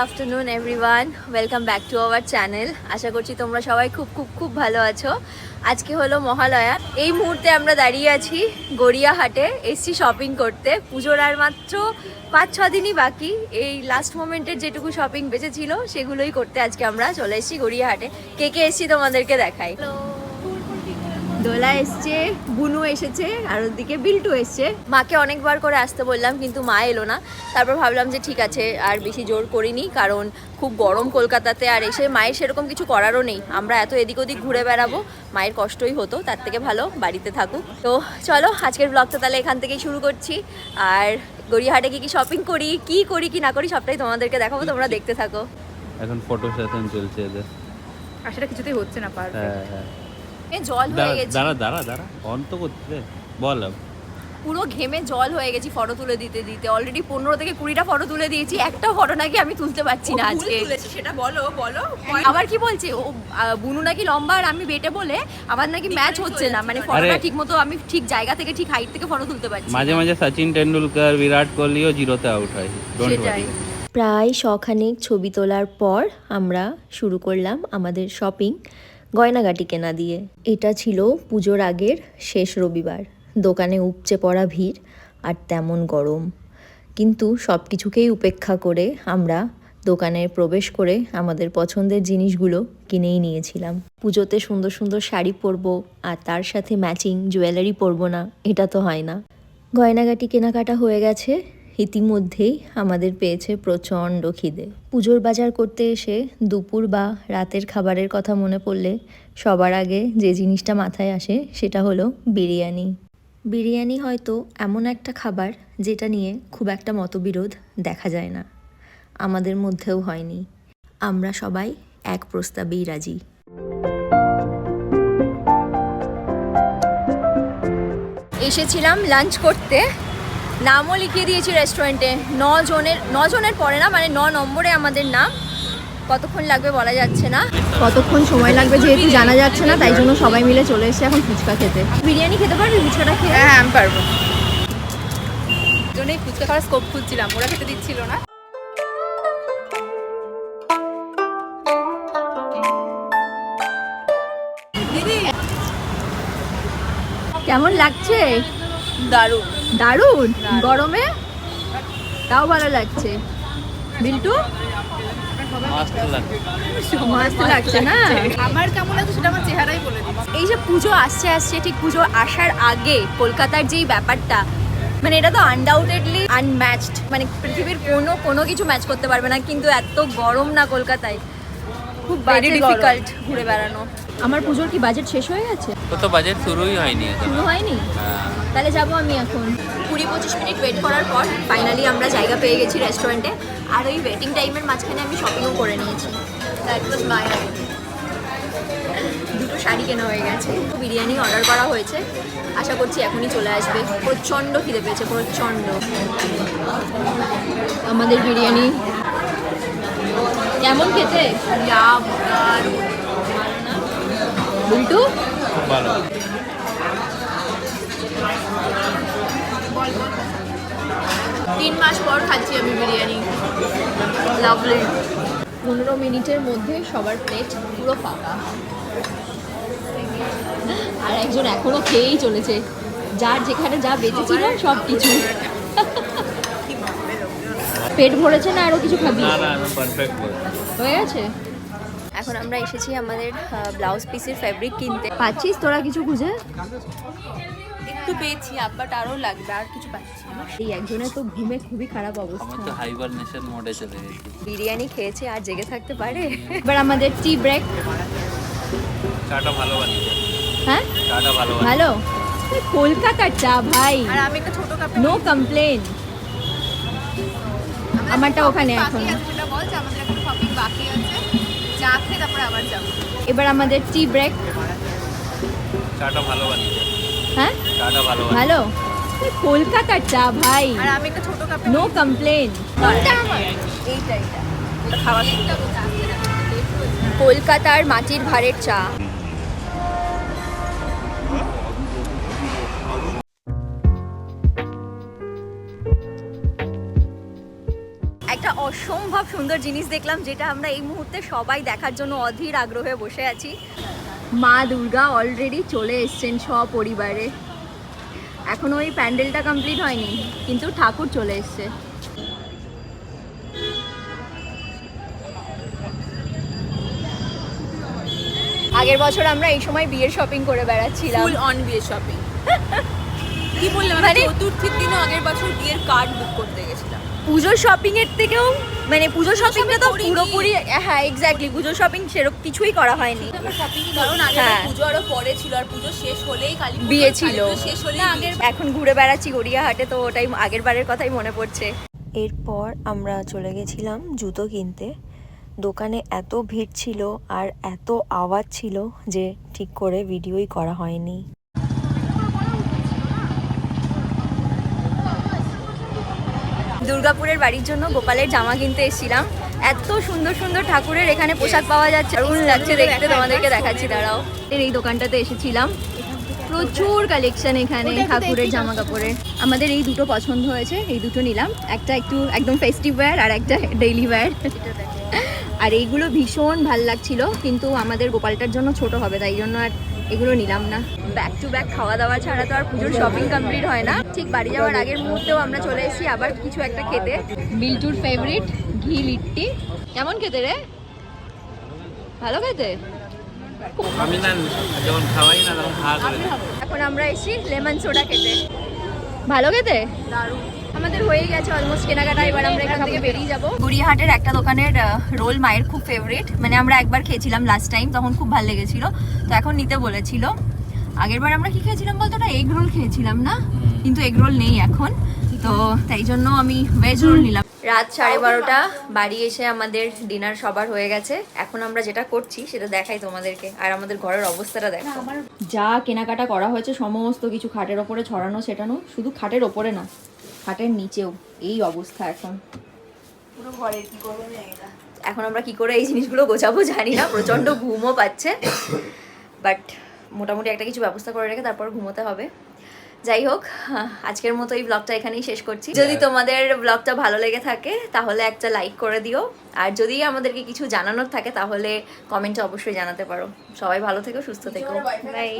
Afternoon everyone, welcome back to our channel. আশা করছি তোমরা সবাই খুব খুব খুব ভালো আছো। আজকে হলো মহালয়া। এই মুহূর্তে আমরা দাঁড়িয়ে আছি গড়িয়াহাটে, এসছি শপিং করতে। পুজোর আর মাত্র 5-6 দিনই বাকি। এই লাস্ট মোমেন্টের যেটুকু শপিং বেঁচেছিল সেগুলোই করতে আজকে আমরা চলে এসেছি গড়িয়াহাটে। কে কে এসছি তোমাদেরকে দেখাই। দোলা এসছে, বুনু এসেছে, আর ওদিকে বিল্টু এসছে। মাকে অনেকবার করে আসতে বললাম কিন্তু মা এলো না। তারপর ভাবলাম যে ঠিক আছে, আর বেশি জোর করিনি, কারণ খুব গরম কলকাতাতে, আর এসে মায়ের সেরকম কিছু করারও নেই। আমরা এত এদিক ওদিক ঘুরে বেড়াবো, মায়ের কষ্টই হতো, তার থেকে ভালো বাড়িতে থাকুক। তো চলো আজকের ব্লগটা তাহলে এখান থেকেই শুরু করছি। আর গড়িয়াহাটে কি শপিং করি, কি না করি সবটাই তোমাদেরকে দেখাবো, তোমরা দেখতে থাকো। এখন ফটো সেশন চলছে এদের। আসলে কিছুতেই হচ্ছে না, পার জল হয়ে গেছে, দাঁড়া অন তো করতে বল। পুরো ঘেমে জল হয়ে গেছি ফটো তুলে দিতে দিতে। অলরেডি 15 থেকে 20টা ফটো তুলে দিয়েছি, একটা ফটো নাকি আমি তুলতে পারছি না আজকে। সেটা বলো। আবার কি বলছে ও, বুনু নাকি লম্বা আর আমি বেটে বলে আবার নাকি ম্যাচ হচ্ছে না, মানে ফটোটা ঠিক মতো আমি ঠিক জায়গা থেকে ঠিক হাইট থেকে ফটো তুলতে পারছি। মাঝে মাঝে সচিন টেন্ডুলকার, বিরাট কোহলিও জিরোতে আউট হয়। সেটাই। প্রায় শখানেক ছবি তোলার পর আমরা শুরু করলাম আমাদের শপিং, গয়নাগাটি কেনা দিয়ে। এটা ছিল পুজোর আগের শেষ রবিবার। দোকানে উপচে পড়া ভিড় আর তেমন গরম, কিন্তু সব কিছুকেই উপেক্ষা করে আমরা দোকানে প্রবেশ করে আমাদের পছন্দের জিনিসগুলো কিনেই নিয়েছিলাম। পুজোতে সুন্দর সুন্দর শাড়ি পরবো আর তার সাথে ম্যাচিং জুয়েলারি পরবো না, এটা তো হয় না। গয়নাগাটি কেনাকাটা হয়ে গেছে, ইতিমধ্যেই আমাদের পেয়েছে প্রচণ্ড খিদে। পুজোর বাজার করতে এসে দুপুর বা রাতের খাবারের কথা মনে পড়লে সবার আগে যে জিনিসটা মাথায় আসে সেটা হলো বিরিয়ানি। বিরিয়ানি হয়তো এমন একটা খাবার যেটা নিয়ে খুব একটা মতবিরোধ দেখা যায় না, আমাদের মধ্যেও হয়নি। আমরা সবাই এক প্রস্তাবেই রাজি। এসেছিলাম লাঞ্চ করতে, নামও লিখিয়ে দিয়েছি রেস্টুরেন্টে। 9 জনের পরে না, মানে 9 নম্বরে আমাদের নাম। কতক্ষণ লাগবে বলা যাচ্ছে না, কতক্ষণ সময় লাগবে যেহেতু জানা যাচ্ছে না, তাই জন্য সবাই মিলে চলে এসেছে এখন ফুচকা খেতে। বিরিয়ানি খেতে পারবি ফুচকাটা খেয়ে? হ্যাঁ আমি পারবো। জন্যই ফুচকা খাওয়ার স্কোপ খুঁজছিলাম, ওরা খেতে দিচ্ছিল না। দিদি কেমন লাগছে? দারুণ দারুণ। গরমে তাও ভালো লাগছে। বিল্টু মস্ত লাগছে না? আমার কেমন লাগছে সেটা আমার চেহারাই বলে দিচ্ছে। এই যে পুজো আসছে ঠিক পুজো আসার আগে কলকাতার যেই ব্যাপারটা, মানে এটা তো আনডাউটেডলি আনম্যাচড, মানে পৃথিবীর কোনো কিছু ম্যাচ করতে পারবে না। কিন্তু এত গরম না কলকাতায়, খুব বাজে ডিফিকাল্ট ঘুরে বেড়ানো। আমার পুজোর কি বাজেট শেষ হয়ে গেছে? তো বাজেট শুরুই হয়নি। শুরু হয়নি? তাহলে যাবো আমি এখন। 20-25 মিনিট ওয়েট করার পর ফাইনালি আমরা জায়গা পেয়ে গেছি রেস্টুরেন্টে। আর ওই ওয়েটিং টাইমের মাঝখানে আমি শপিংও করে নিয়েছি। That was my idea. দুটো শাড়ি কেনা হয়ে গেছে, বিরিয়ানি অর্ডার করা হয়েছে, আশা করছি এখনই চলে আসবে। প্রচণ্ড খিদে পেয়েছে, প্রচণ্ড। আমাদের বিরিয়ানি কেমন খেতে? বিল্টু ভালো। 3 মাস পর খাচ্ছি আমি বিরিয়ানি। লাভলি। 15 মিনিটের মধ্যে সবার প্লেট পুরো ফাঁকা, আর একজন এখনো খেয়েই চলেছে। যার যেখানে যা বেঁচেছিল সব কিছু। পেট ভরেছে না আরো কিছু খাবি? না পারফেক্ট হয়ে গেছে। এখন আমরা এসেছি আমাদের ব্লাউজ পিসের ফ্যাব্রিক কিনতে। পাচ্ছিস তোরা কিছু খুঁজে? একটু পেয়েছি, বাট আরও লাগবে, আর কিছু পাচ্ছি না। এই একজনের তো ঘুমে খুবই খারাপ অবস্থা। আমার তো হাইবারনেশন মোডে চলে গেছে। বিরিয়ানি খেয়েছে আর জেগে থাকতে পারে? এবার আমাদের টি ব্রেক। চাটা ভালো বানিয়েছে। হ্যাঁ চাটা ভালো ভালো, কলকাতার চা ভাই, আর আমি একটা ছোট কাপে নো কমপ্লেন। আমারটা ওখানে এখন। সেটা বল যে আমাদের এখন শপিং বাকি আছে, চা খেয়ে তারপরে আবার যাবো। এবার আমাদের টি ব্রেক। চাটা ভালো বানিয়েছে। হ্যাঁ চাটা ভালো ভালো, কলকাতার চা ভাই, আর আমি একটা ছোট কাপে নো কমপ্লেন। কোনটা আমার? এইটা খাওয়া কলকাতার মাটির ভাড়ের চা। একটা অসম্ভব অসম্ভব সুন্দর জিনিস দেখলাম, যেটা আমরা এই মুহূর্তে সবাই দেখার জন্য অধীর আগ্রহে বসে আছি। মা দুর্গা অলরেডি চলে এসছেন সপরিবারে। এখনো ওই প্যান্ডেলটা কমপ্লিট হয়নি, কিন্তু ঠাকুর চলে এসছে। আগের বছর আমরা এই সময় বিয়ের শপিং করে বেড়াচ্ছিলাম। ফুল অন বিয়ের শপিং। কি বললাম, মানে চতুর্থীর দিনও আগের বছর বিয়ের কার্ড বুক করতে গেছিলাম। পুজোর শপিং এর থেকেও মানে পুজোর শপিংটা তো করিনি। পুরোপুরি, হ্যাঁ এক্স্যাক্টলি, পুজোর শপিং সেরকম কিছুই করা হয়নি। কারণ আগে হ্যাঁ। পুজো আরো পরে ছিল, আর পুজো শেষ হলেই কালী বিয়ে ছিল। শেষ হলেই আগের এখন ঘুরে বেড়াচ্ছি গড়িয়াহাটে, তো ওটাই আগের বারের কথাই মনে পড়ছে। এরপর আমরা চলে গেছিলাম জুতো কিনতে। দোকানে এত ভিড় ছিল আর এত আওয়াজ ছিল যে ঠিক করে ভিডিওই করা হয়নি। দুর্গাপুরের বাড়ির জন্য গোপালের জামা কিনতে এসেছিলাম। এত সুন্দর সুন্দর ঠাকুরের এখানে পোশাক পাওয়া যাচ্ছে, দারুণ লাগছে দেখতে। তোমাদেরকে দেখাচ্ছি, দাঁড়াও। এই দোকানটাতে এসেছিলাম, প্রচুর কালেকশন এখানে ঠাকুরের জামা কাপড়ের। আমাদের এই দুটো পছন্দ হয়েছে, এই দুটো নিলাম। একটা একটু একদম ফেস্টিভ ওয়্যার আর একটা ডেইলি ওয়্যার। আর এইগুলো ভীষণ ভাল লাগছিল, কিন্তু আমাদের গোপালটার জন্য ছোট হবে, তাই জন্য আর এগুলো নিলাম না। ব্যাক টু ব্যাক খাওয়া দাওয়া ছাড়া তো আর পুজোর শপিং কমপ্লিট হয় না। ঠিক বাড়ি যাওয়ার আগের মুহূর্তেও আমরা চলে এসেছি আবার কিছু একটা খেতে। বিল্টুর ফেভারিট ঘি লিট্টি। কেমন খেতে রে? ভালো খেতে। আমি না যখন খাওয়াই না তখন খা করে দিই। এখন আমরা এসেছি লেমন সোডা খেতে। ভালো খেতে, দারুণ। আমাদের হয়ে গেছে অলমোস্ট কেনাকাটা, এবার আমরা এখান থেকে বেরিয়ে যাবো। গড়িয়াহাটের একটা দোকানের রোল মায়ের খুব ফেভারিট, মানে আমরা একবার খেয়েছিলাম লাস্ট টাইম, তখন খুব ভালো লেগেছিল, তো এখন নিতে বলেছিল। আগেরবার আমরা কি খেয়েছিলাম বলতো, না এগ রোল খেয়েছিলাম না, কিন্তু এগ রোল নেই এখন, তো তাই জন্য আমি ভেজ রোল নিলাম। রাত 12:30 বাড়ি এসে আমাদের ডিনার সবার হয়ে গেছে। এখন আমরা যেটা করছি সেটা দেখাই তোমাদেরকে, আর আমাদের ঘরের অবস্থাটা দেখো। যা কেনাকাটা করা হয়েছে সমস্ত কিছু খাটের ওপরে ছড়ানো ছেটানো, শুধু খাটের ওপরে না, খাটের নিচেও এই অবস্থা। এখন পুরো ঘরের কি করবো না, এখন আমরা কি করে এই জিনিসগুলো গোছাবো জানি না, প্রচন্ড ঘুমও পাচ্ছে, বাট মোটামুটি একটা কিছু ব্যবস্থা করে রেখে তারপর ঘুমোতে হবে। যাই হোক, আজকের মতো এই ব্লগটা এখানেই শেষ করছি। যদি তোমাদের ব্লগটা ভালো লেগে থাকে তাহলে একটা লাইক করে দিও, আর যদি আমাদেরকে কিছু জানানোর থাকে তাহলে কমেন্টে অবশ্যই জানাতে পারো। সবাই ভালো থেকো, সুস্থ থেকো, বাই।